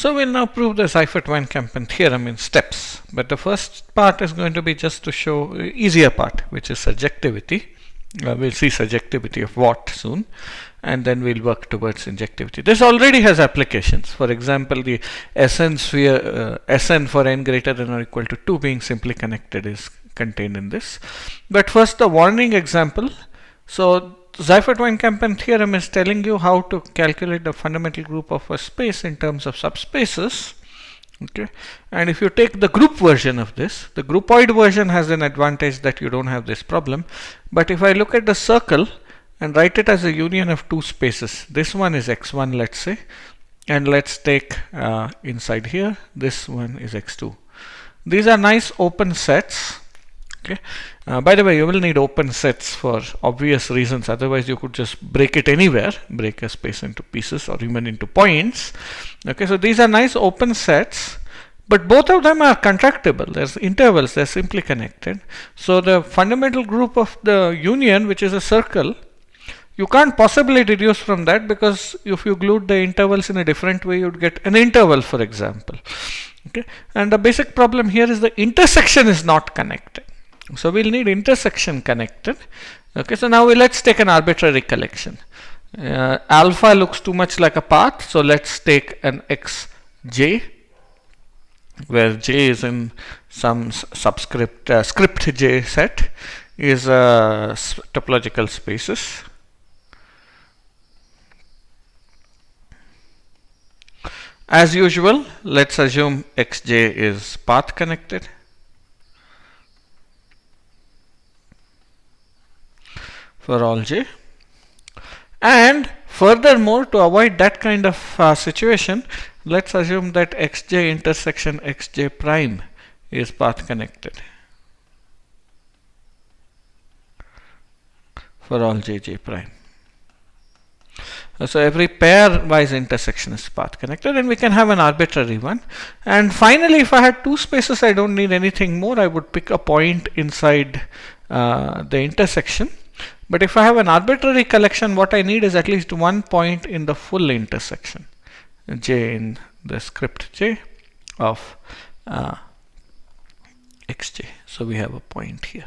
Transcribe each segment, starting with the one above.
So we'll now prove the Seifert-Van Kampen theorem in steps. But the first part is going to be just to show easier part, which is surjectivity. We'll see surjectivity of what soon, and then we'll work towards injectivity. This already has applications. For example, the Sn sphere, Sn for n greater than or equal to 2 being simply connected is contained in this. But first, the warning example. So Seifert-Van Kampen theorem is telling you how to calculate the fundamental group of a space in terms of subspaces. Okay, and if you take the group version of this, the groupoid version has an advantage that you don't have this problem. But if I look at the circle and write it as a union of two spaces, this one is x1, let's say, and let's take inside here, this one is x2. These are nice open sets. Okay. By the way, you will need open sets for obvious reasons. Otherwise, you could just break it anywhere, break a space into pieces or even into points. Okay, so these are nice open sets, but both of them are contractible. There's intervals, they're simply connected. So the fundamental group of the union, which is a circle, you can't possibly deduce from that, because if you glued the intervals in a different way, you'd get an interval, for example. Okay, and the basic problem here is the intersection is not connected. So we'll need intersection connected. Okay, so now let's take an arbitrary collection. Alpha looks too much like a path, so let's take an xj, where j is in some subscript script j set, is topological spaces. As usual, let's assume xj is path connected. For all j, and furthermore, to avoid that kind of situation, let's assume that xj intersection xj prime is path connected for all jj prime. So every pairwise intersection is path connected, and we can have an arbitrary one. And finally, if I had two spaces, I don't need anything more. I would pick a point inside the intersection. But if I have an arbitrary collection, what I need is at least one point in the full intersection, j in the script j of xj. So we have a point here.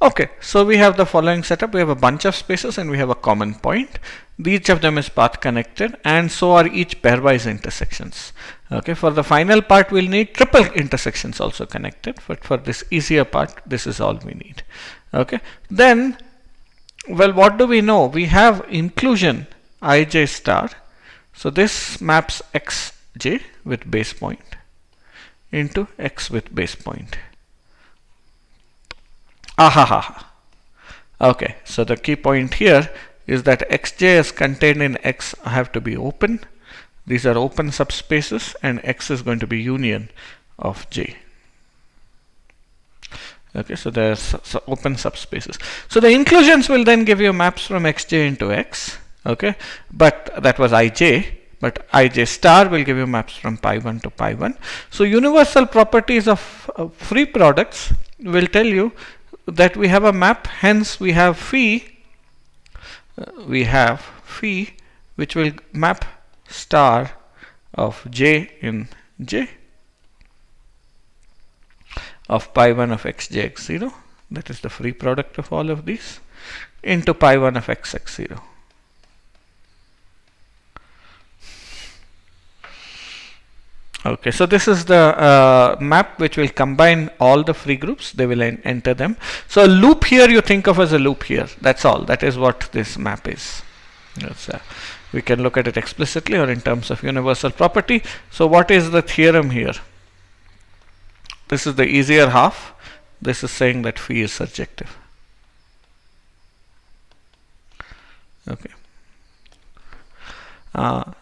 Okay, so we have the following setup. We have a bunch of spaces and we have a common point. Each of them is path connected, and so are each pairwise intersections. Okay, for the final part, we'll need triple intersections also connected, but for this easier part, this is all we need. Okay, then, well, what do we know? We have inclusion ij star. So this maps xj with base point into x with base point. Ahaha. Okay, so the key point here is that xj is contained in x have to be open. These are open subspaces, and x is going to be union of j. Okay, so there's open subspaces. So the inclusions will then give you maps from xj into x. Okay, but that was ij. But ij star will give you maps from pi 1 to pi 1. So universal properties of free products will tell you that we have a map. Hence, we have phi. Which will map star of j in j of pi 1 of xj x0, that is the free product of all of these, into pi 1 of x x0. Okay, so this is the map which will combine all the free groups. They will enter them. So a loop here you think of as a loop here. That's all. That is what this map is. We can look at it explicitly or in terms of universal property. So what is the theorem here? This is the easier half. This is saying that phi is surjective. Okay.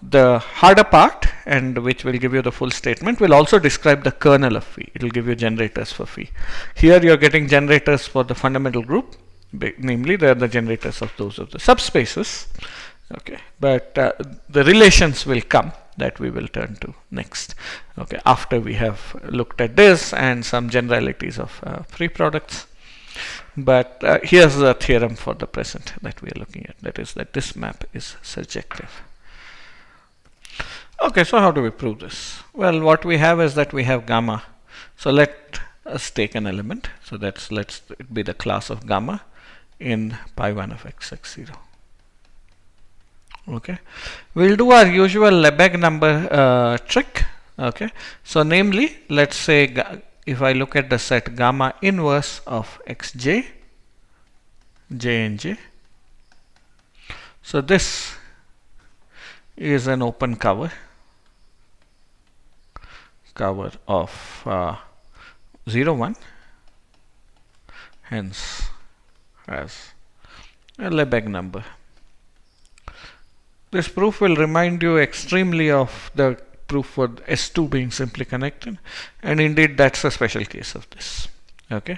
The harder part, and which will give you the full statement, will also describe the kernel of phi. It will give you generators for phi. Here you are getting generators for the fundamental group, namely they are the generators of those of the subspaces. Okay, but the relations will come, that we will turn to next. Okay, after we have looked at this and some generalities of free products. But here's the theorem for the present that we are looking at. That is that this map is surjective. Okay, so how do we prove this? Well, what we have is that we have gamma. So let us take an element. So let's it be the class of gamma in pi1 of x0. Okay, we'll do our usual Lebesgue number trick. Okay, so namely, let's say if I look at the set gamma inverse of xj, j and j, so this is an open cover of 0, 1, hence has a Lebesgue number. This proof will remind you extremely of the proof for S2 being simply connected, and indeed that's a special case of this. Okay,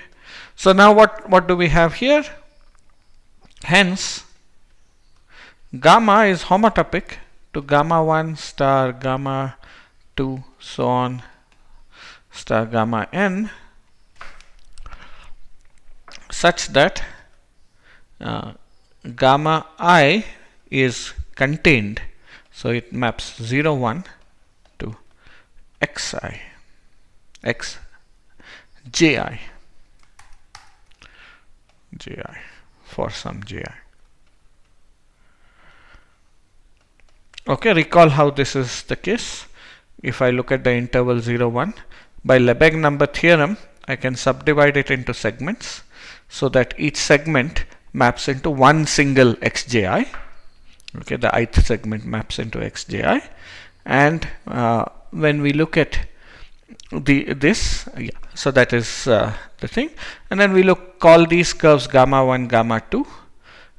so now what do we have here? Hence gamma is homotopic to gamma 1 star gamma 2 so on star gamma n, such that gamma I is contained, so it maps 0, 1 to xi, xji, ji for some ji. Okay, recall how this is the case. If I look at the interval 0, 1, by Lebesgue number theorem, I can subdivide it into segments so that each segment maps into one single xji. Okay, the ith segment maps into xji, and when we look at this, so that is the thing, and then we call these curves gamma 1, gamma 2.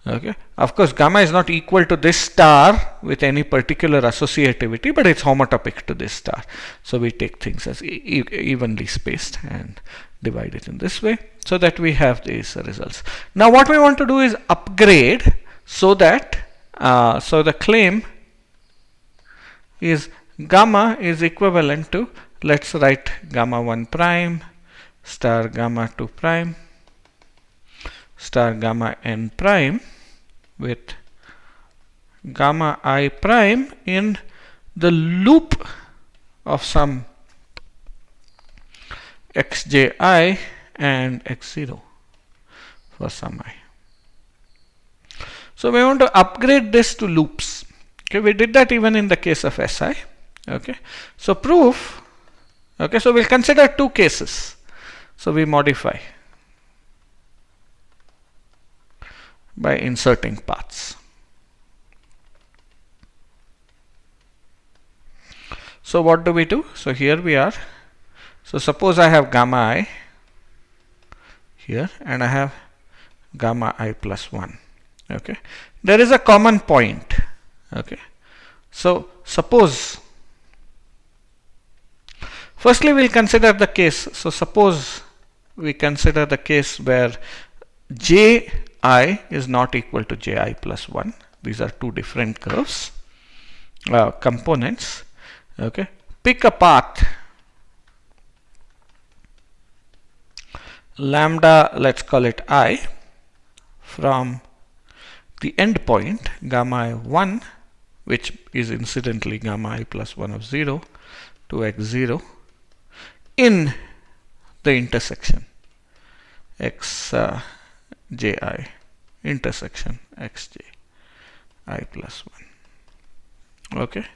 Okay, of course gamma is not equal to this star with any particular associativity, but it's homotopic to this star, so we take things as evenly spaced and divide it in this way, so that we have these results. Now what we want to do is upgrade, so that so the claim is gamma is equivalent to, let's write gamma 1 prime star gamma 2 prime star gamma n prime with gamma I prime in the loop of some xji and x0 for some I. So we want to upgrade this to loops. Okay, we did that even in the case of Si. Okay, so proof. Okay, so we'll consider two cases. So we modify by inserting paths. So what do we do? So here we are. So suppose I have gamma I here and I have gamma I plus 1. Okay, there is a common point. Okay, so suppose, firstly we'll consider the case. So suppose we consider the case where ji is not equal to ji plus 1. These are two different curves, components. Okay, pick a path lambda, let's call it I, from the endpoint gamma I 1, which is incidentally gamma I plus 1 of 0 to x0 in the intersection xji intersection xj I plus 1. Okay,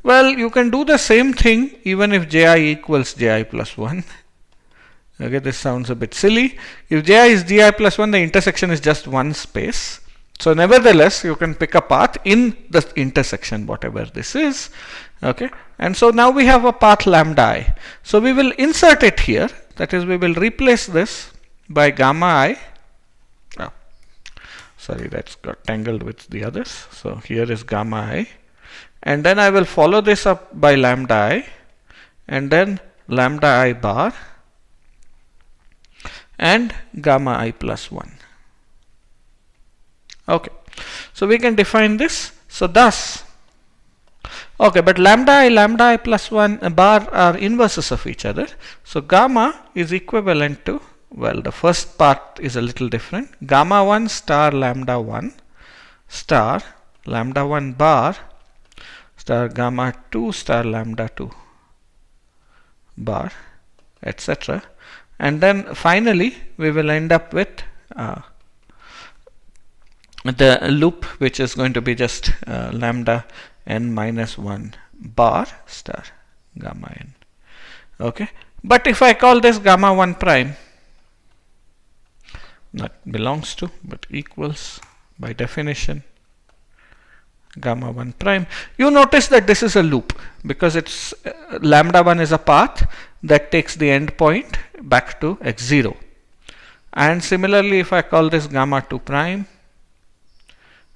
well, you can do the same thing even if ji equals ji plus 1. Okay, this sounds a bit silly. If ji is ji plus 1, the intersection is just one space. So nevertheless, you can pick a path in the intersection, whatever this is. Okay, and so now we have a path lambda I. So we will insert it here. That is, we will replace this by gamma I. Oh, sorry, that's got tangled with the others. So here is gamma I. And then I will follow this up by lambda I. And then lambda I bar. And gamma I plus 1. Okay, so we can define this. So thus, okay, but lambda I plus 1 bar are inverses of each other. So gamma is equivalent to, well, the first part is a little different. Gamma 1 star lambda 1 star lambda 1 bar star gamma 2 star lambda 2 bar, etc. And then finally we will end up with the loop, which is going to be just lambda n minus 1 bar star gamma n. Okay, but if I call this gamma 1 prime, not belongs to but equals by definition gamma 1 prime, you notice that this is a loop because it's lambda 1 is a path that takes the endpoint back to x0. And similarly, if I call this gamma 2 prime,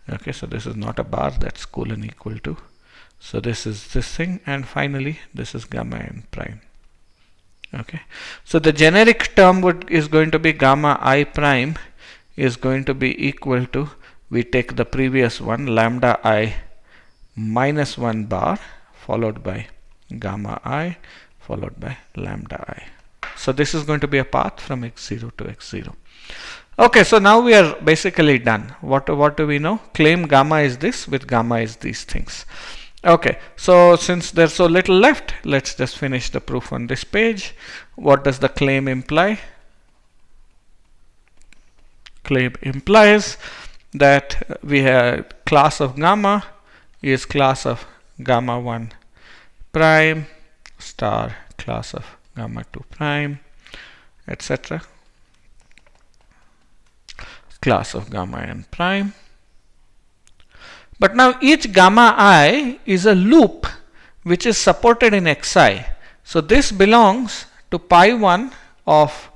okay, so this is not a bar, that's colon equal to, so this is this thing, and finally this is gamma n prime. Okay, so the generic term is going to be gamma I prime is going to be equal to, we take the previous one, lambda I minus 1 bar followed by gamma I followed by lambda I. So this is going to be a path from x0 to x0. Okay, so now we are basically done. What do we know? Claim gamma is this with gamma is these things. Okay, so since there's so little left, let's just finish the proof on this page. What does the claim imply? Claim implies that we have class of gamma is class of gamma 1 prime star class of gamma 2 prime, etc. class of gamma n prime. But now each gamma I is a loop which is supported in xi. So this belongs to pi 1 of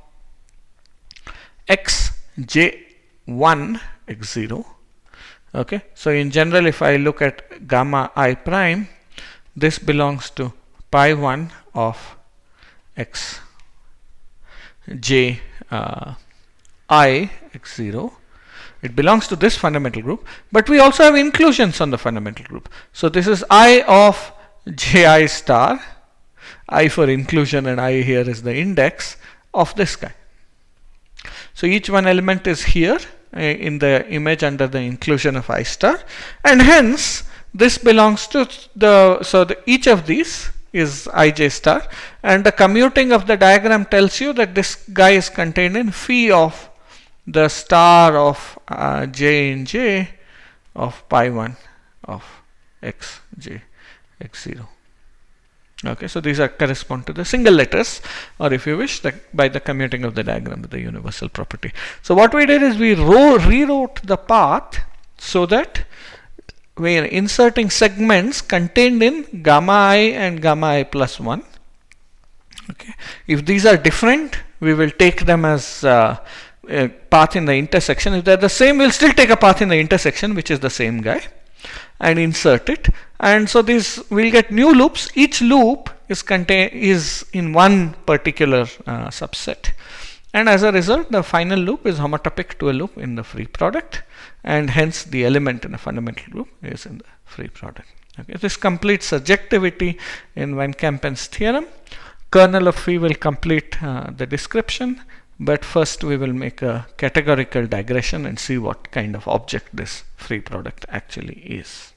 xj1 x0. Okay, so in general, if I look at gamma I prime, this belongs to pi 1 of xj I x0. It belongs to this fundamental group, but we also have inclusions on the fundamental group. So this is I of ji star, I for inclusion, and I here is the index of this guy. So each one element is here in the image under the inclusion of I star, and hence this belongs to each of these is ij star, and the commuting of the diagram tells you that this guy is contained in phi of the star of j in j of pi 1 of xj x0. Okay, so these are correspond to the single letters, or if you wish, by the commuting of the diagram with the universal property. So what we did is we rewrote the path so that we are inserting segments contained in gamma I and gamma I plus 1. Okay, if these are different, we will take them as a path in the intersection. If they're the same, we'll still take a path in the intersection, which is the same guy, and insert it. And so this we'll get new loops. Each loop is in one particular subset, and as a result, the final loop is homotopic to a loop in the free product, and hence the element in the fundamental group is in the free product. Okay, this completes surjectivity in Van Kampen's theorem. Kernel of phi will complete the description, but first we will make a categorical digression and see what kind of object this free product actually is.